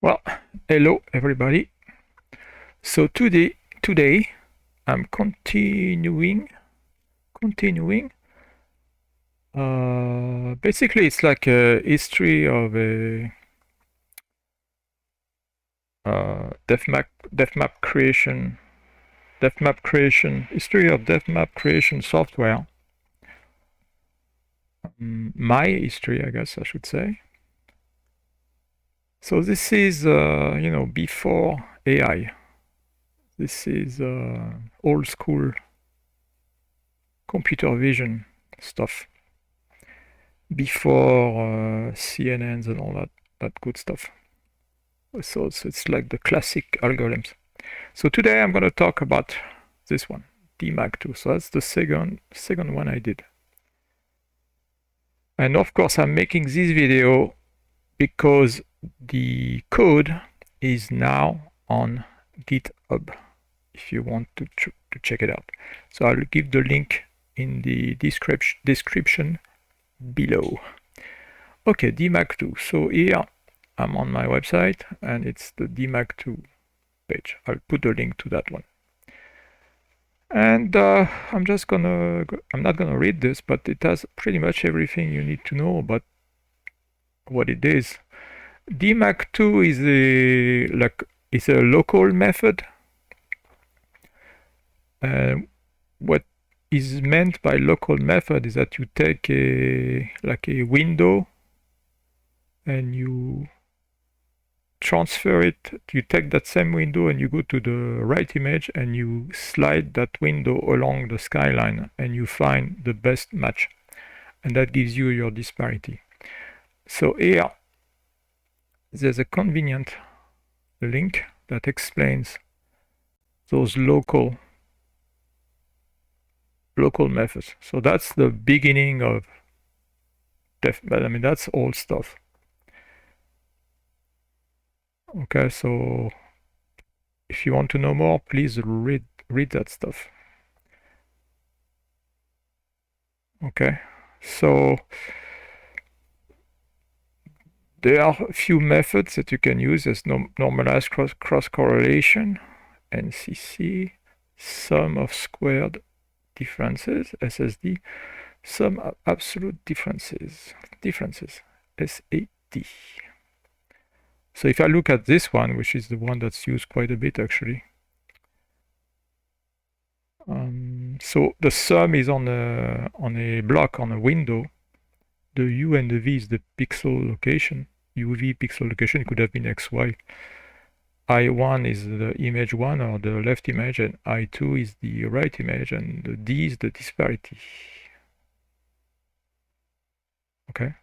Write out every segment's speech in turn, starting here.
Well, hello everybody. So today I'm continuing. Basically, it's like a history of a def map creation, history of def map creation software. My history, I guess I should say. So this is before AI. This is old school computer vision stuff. Before CNNs and all that good stuff. So it's like the classic algorithms. So today I'm going to talk about this one, DMAG2. So that's the second one I did. And of course I'm making this video because the code is now on GitHub if you want to check it out. So I'll give the link in the description below. Okay, DMAG2. So here I'm on my website and it's the DMAG2 page. I'll put the link to that one. And I'm not gonna read this, but it has pretty much everything you need to know about what it is. DMAG2 is a local method. What is meant by local method is that you take a window and you transfer it. You take that same window and you go to the right image and you slide that window along the skyline and you find the best match, and that gives you your disparity. So here there's a convenient link that explains those local methods. So that's the beginning of but I mean that's old stuff. Okay, so if you want to know more, please read that stuff. Okay, so there are a few methods that you can use. There's normalized cross correlation, NCC, sum of squared differences, SSD, sum of absolute differences, SAD. So if I look at this one, which is the one that's used quite a bit actually, so the sum is on a block, on a window. The U and the V is the pixel location, UV pixel location. It could have been XY. I1 is the image 1 or the left image, and I2 is the right image, and the D is the disparity. Okay.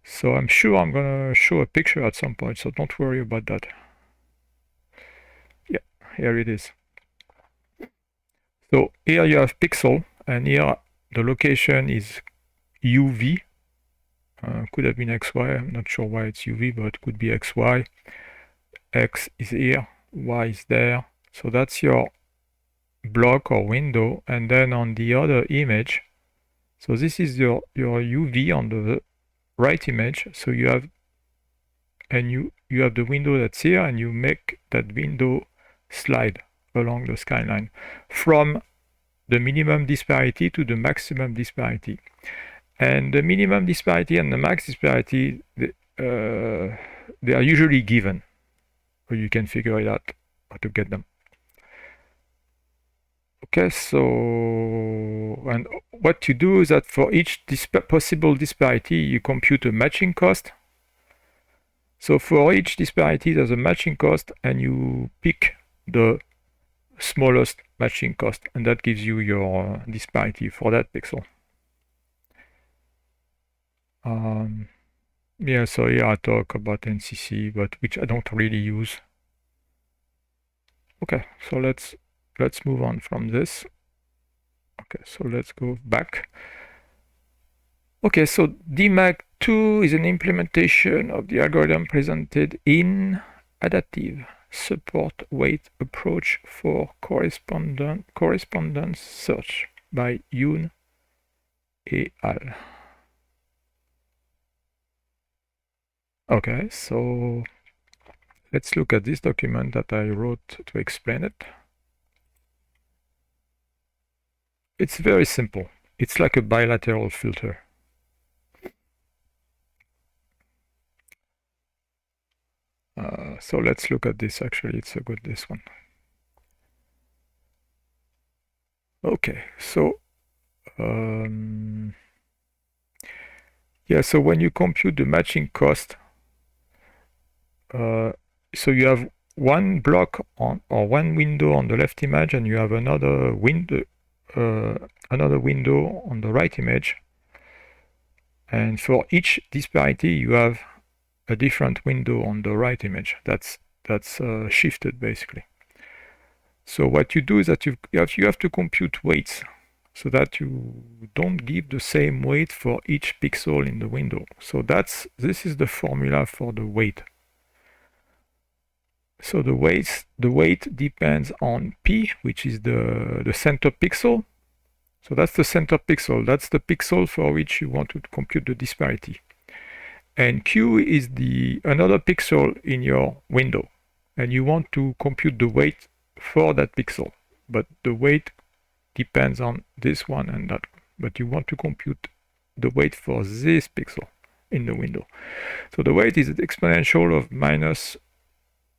So I'm sure I'm gonna show a picture at some point, so don't worry about that. Yeah, here it is. So here you have pixel, and here the location is UV. Could have been XY, I'm not sure why it's UV, but it could be XY. X is here, Y is there. So that's your block or window, and then on the other image, so this is your UV on the right image. So you have the window that's here, and you make that window slide along the skyline from the minimum disparity to the maximum disparity. And the minimum disparity and the max disparity, they are usually given, or you can figure it out how to get them. Okay, so, and what you do is that for each possible disparity, you compute a matching cost. So for each disparity, there's a matching cost, and you pick the smallest matching cost, and that gives you your disparity for that pixel. Yeah, so here I talk about NCC, but which I don't really use. Okay, so let's move on from this. Okay, so let's go back. Okay, so DMAG2 is an implementation of the algorithm presented in adaptive support weight approach for correspondence search by Yoon et al. Okay, so let's look at this document that I wrote to explain it. It's very simple. It's like a bilateral filter. So let's look at this. Actually, it's a good, this one. Okay, so yeah, so when you compute the matching cost, so you have one block on, or one window on the left image, and you have another window on the right image. And for each disparity, you have a different window on the right image. That's shifted basically. So what you do is that you have to compute weights so that you don't give the same weight for each pixel in the window. So this is the formula for the weight. So the weight depends on P, which is the center pixel. So that's the center pixel. That's the pixel for which you want to compute the disparity. And Q is another pixel in your window. And you want to compute the weight for that pixel. But the weight depends on this one and that one. But you want to compute the weight for this pixel in the window. So the weight is the exponential of minus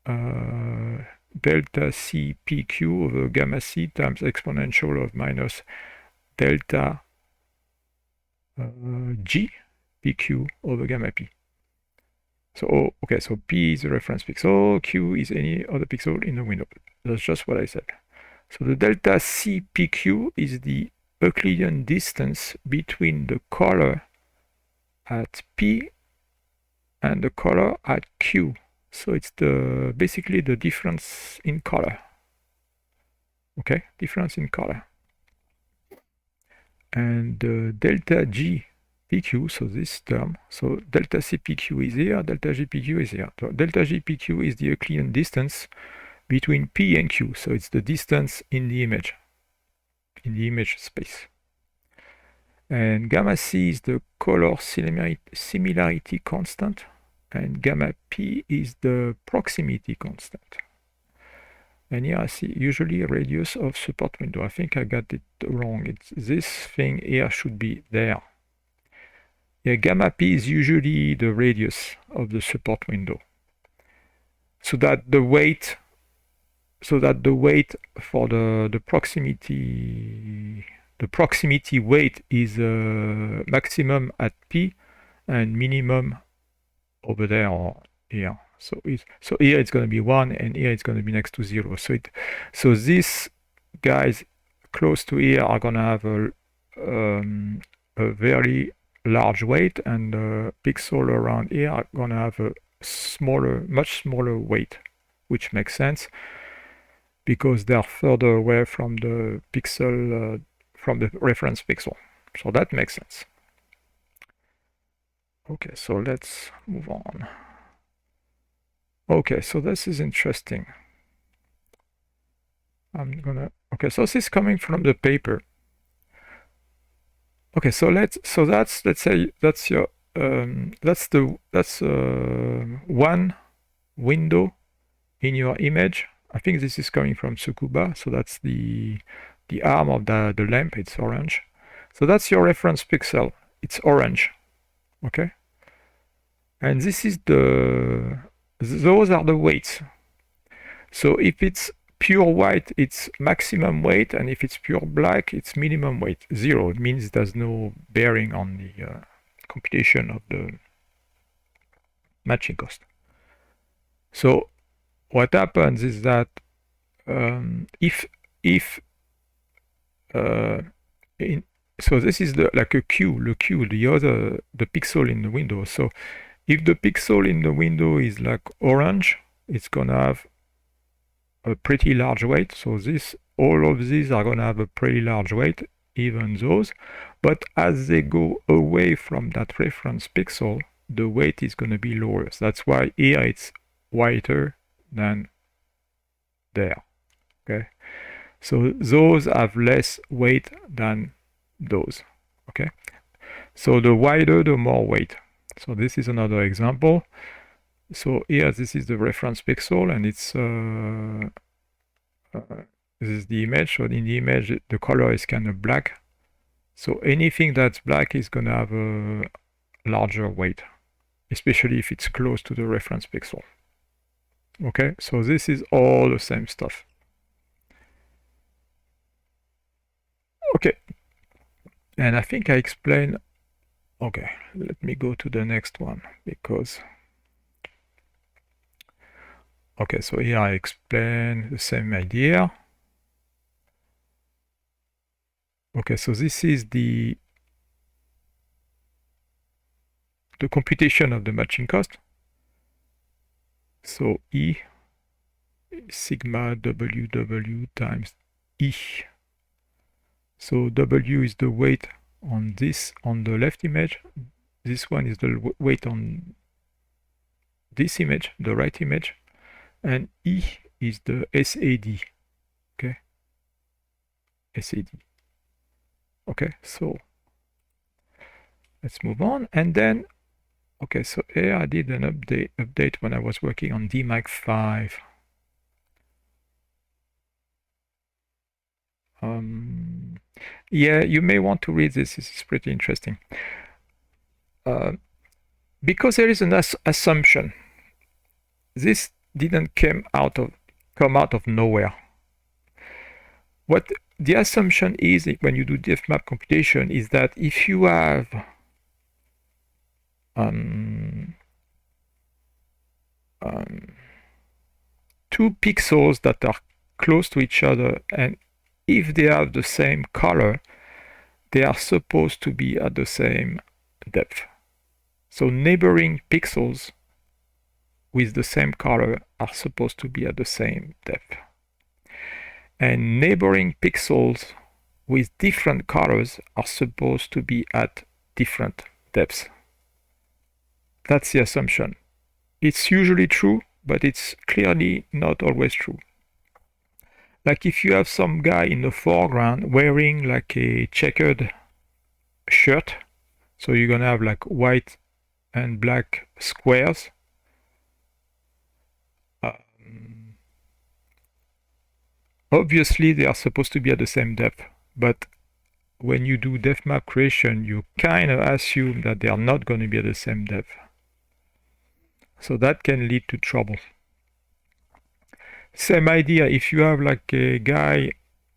delta C PQ over gamma C times exponential of minus delta G PQ over gamma P. So, okay, so P is the reference pixel, Q is any other pixel in the window. That's just what I said. So the delta C PQ is the Euclidean distance between the color at P and the color at Q. So it's basically the difference in color. Okay, difference in color. And delta G PQ, so this term, so delta CPQ is here, delta GPQ is here. So delta GPQ is the Euclidean distance between P and Q, so it's the distance in the image space. And gamma C is the color similarity constant, and gamma P is the proximity constant. And here I see usually radius of support window. I think I got it wrong. This thing here should be there. Yeah, gamma P is usually the radius of the support window. So that the weight for the proximity weight is maximum at P and minimum over there or here. So here it's going to be 1 and here it's going to be next to 0. So these guys close to here are going to have a very large weight, and the pixel around here are going to have a much smaller weight, which makes sense because they're further away from the pixel, from the reference pixel. So that makes sense. Okay, so let's move on. Okay, so this is interesting. Okay, so this is coming from the paper. Okay, so let's say that's your that's one window in your image. I think this is coming from Tsukuba, so that's the arm of the lamp. It's orange. So that's your reference pixel. It's orange. Okay, and this is those are the weights. So if it's pure white, it's maximum weight, and if it's pure black, it's minimum weight. 0. It means there's no bearing on the computation of the matching cost. So what happens is that so this is like a Q, the pixel in the window. So if the pixel in the window is like orange, it's gonna have a pretty large weight. So all of these are gonna have a pretty large weight, even those. But as they go away from that reference pixel, the weight is gonna be lower. So that's why here it's whiter than there. Okay. So those have less weight than those. Okay. So the wider, the more weight. So this is another example. So here, this is the reference pixel, and it's this is the image. So in the image, the color is kind of black. So anything that's black is going to have a larger weight, especially if it's close to the reference pixel. Okay, so this is all the same stuff. Okay, and I think I explained. Okay, let me go to the next one because. Okay, so here I explain the same idea. Okay, so this is the computation of the matching cost. So E sigma WW times E. So W is the weight on this, on the left image. This one is the weight on this image, the right image. And E is the SAD. Okay, SAD. Okay, so let's move on. And then, okay, so here I did an update when I was working on DMAG2. Yeah, you may want to read this. This is pretty interesting. Because there is an assumption. This didn't come out of nowhere. What the assumption is when you do def-map computation is that if you have two pixels that are close to each other, and if they have the same color, they are supposed to be at the same depth. So neighboring pixels with the same color are supposed to be at the same depth. And neighboring pixels with different colors are supposed to be at different depths. That's the assumption. It's usually true, but it's clearly not always true. Like if you have some guy in the foreground wearing like a checkered shirt, so you're gonna have like white and black squares. Obviously, they are supposed to be at the same depth, but when you do depth map creation, you kind of assume that they are not going to be at the same depth. So that can lead to trouble. Same idea, if you have like a guy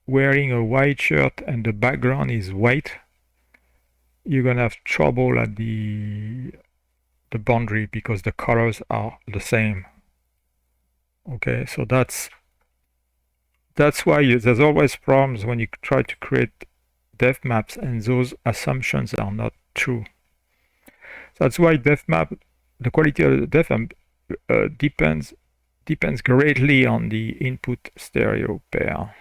wearing a white shirt and the background is white, you're going to have trouble at the boundary because the colors are the same. Okay, so that's why there's always problems when you try to create depth maps and those assumptions are not true. That's why depth map, the quality of the depth map depends greatly on the input stereo pair.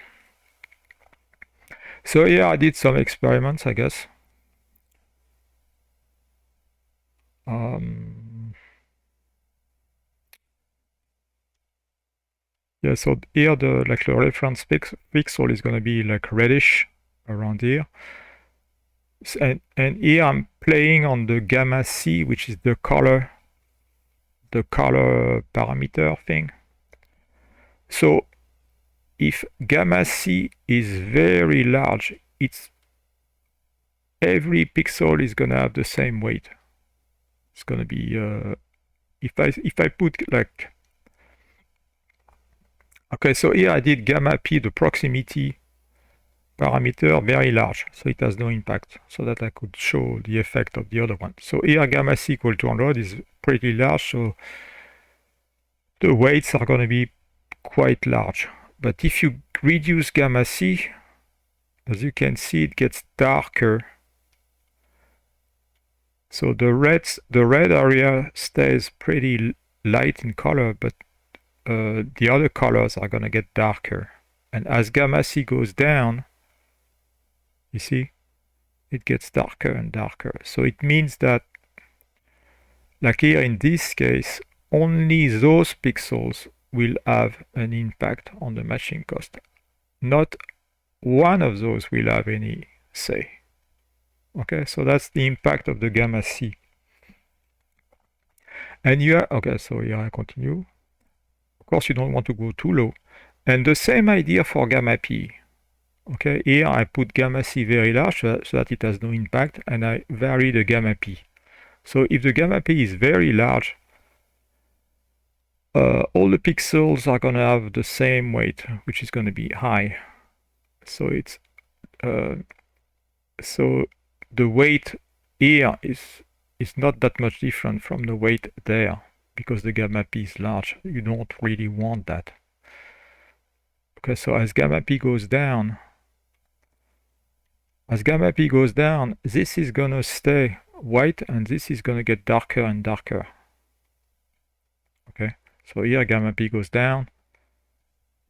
So here I did some experiments, I guess. Yeah, so here the reference pixel is going to be like reddish around here. And here I'm playing on the gamma C, which is the color parameter thing. So if gamma C is very large, every pixel is going to have the same weight. It's going to be if I put like, okay, so here I did gamma P, the proximity parameter, very large, so it has no impact, so that I could show the effect of the other one. So here gamma C equal to 100 is pretty large, so the weights are going to be quite large. But if you reduce gamma C, as you can see, it gets darker. So the red area stays pretty light in color, but the other colors are going to get darker. And as gamma C goes down, you see, it gets darker and darker. So it means that, like here in this case, only those pixels will have an impact on the matching cost. Not one of those will have any say. Okay, so that's the impact of the gamma C. And you are, okay, so here I continue. Of course, you don't want to go too low. And the same idea for gamma p. Okay, here I put gamma c very large so that it has no impact, and I vary the gamma p. So if the gamma p is very large, all the pixels are going to have the same weight, which is going to be high. So it's so the weight here is not that much different from the weight there, because the gamma p is large. You don't really want that. Okay, so as gamma p goes down, this is gonna stay white and this is gonna get darker and darker. Okay, so here gamma p goes down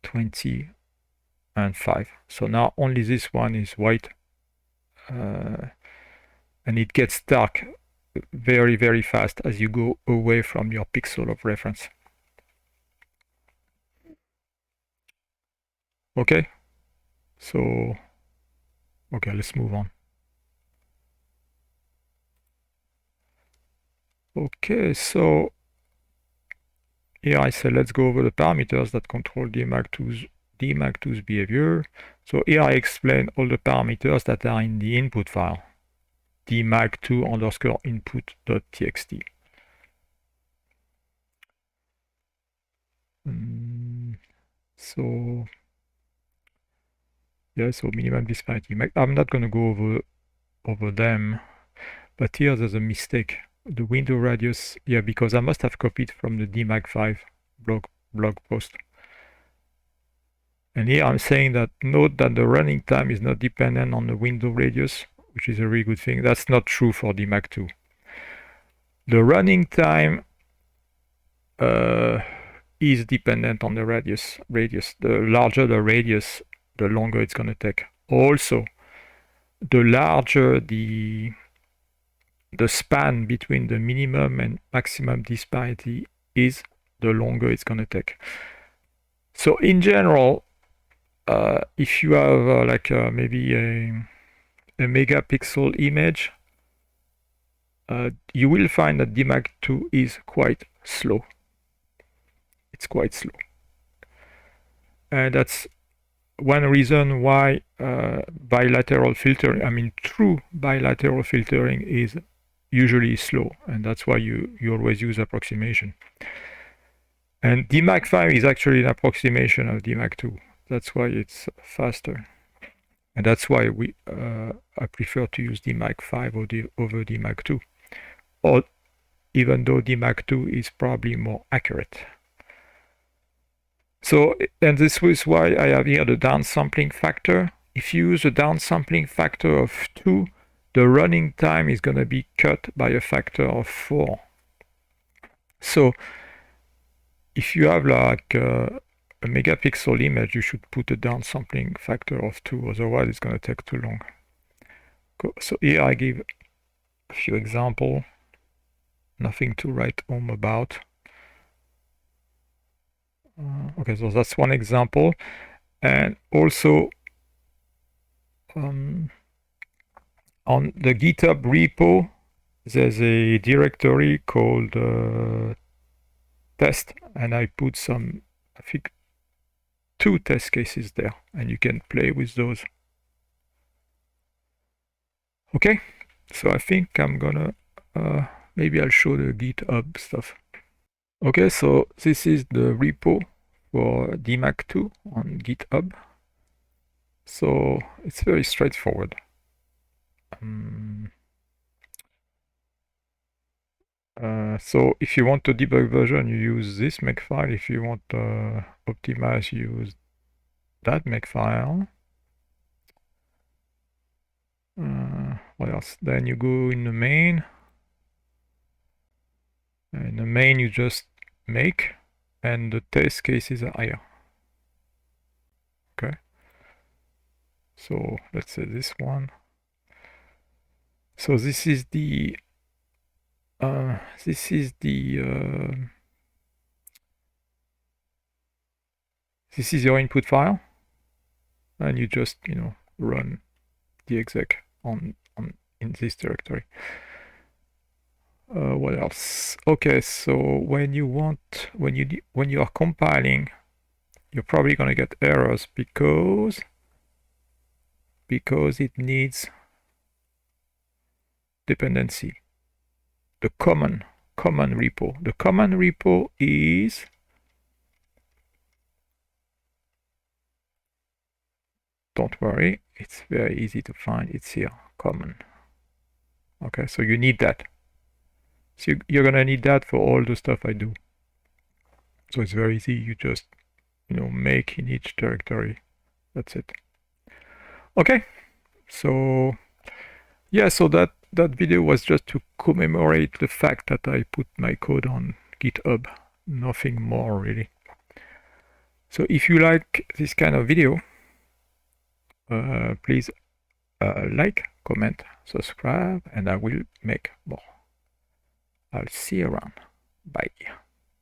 20 and 5. So now only this one is white, and it gets dark very, very fast as you go away from your pixel of reference. Okay, so okay, let's move on. Okay, so here I say let's go over the parameters that control DMAG2's behavior. So here I explain all the parameters that are in the input file, DMAG2 underscore input.txt. So yeah, so minimum disparity. I'm not going to go over them, but here there's a mistake. The window radius, yeah, because I must have copied from the DMAG5 blog post. And here I'm saying that note that the running time is not dependent on the window radius, which is a really good thing. That's not true for DMAG2. The running time is dependent on the radius. The larger the radius, the longer it's going to take. Also, the larger the span between the minimum and maximum disparity is, the longer it's going to take. So in general, if you have maybe a megapixel image, you will find that DMAG2 is quite slow. It's quite slow. And that's one reason why bilateral filtering, true bilateral filtering is usually slow, and that's why you always use approximation. And DMAG5 is actually an approximation of DMAG2. That's why it's faster. And that's why I prefer to use DMAG5 over DMAG2, or even though DMAG2 is probably more accurate. So, and this is why I have here the downsampling factor. If you use a downsampling factor of 2, the running time is going to be cut by a factor of 4. So, if you have like a megapixel image, you should put a downsampling factor of 2, otherwise it's going to take too long. So here I give a few examples, nothing to write home about. Okay, so that's one example. And also on the GitHub repo, there's a directory called test, and I put some, I think, 2 test cases there, and you can play with those. Okay, so I think I'm gonna maybe I'll show the GitHub stuff. Okay, so this is the repo for DMAG2 on GitHub. So it's very straightforward. So if you want to debug version, you use this makefile. If you want to optimize, you use that makefile. What else? Then you go in the main. In the main, you just make, and the test cases are here. Okay. So let's say this one. So this is the this is your input file, and you just run the exec in this directory. What else? Okay, so when you are compiling, you're probably gonna get errors because it needs dependency. The common repo. The common repo is don't worry, it's very easy to find. It's here, common. Okay, so you need that. So you're gonna need that for all the stuff I do. So it's very easy. You just make in each directory. That's it. Okay, so yeah, so that video was just to commemorate the fact that I put my code on GitHub. Nothing more really. So if you like this kind of video, please like, comment, subscribe, and I will make more. I'll see you around. Bye.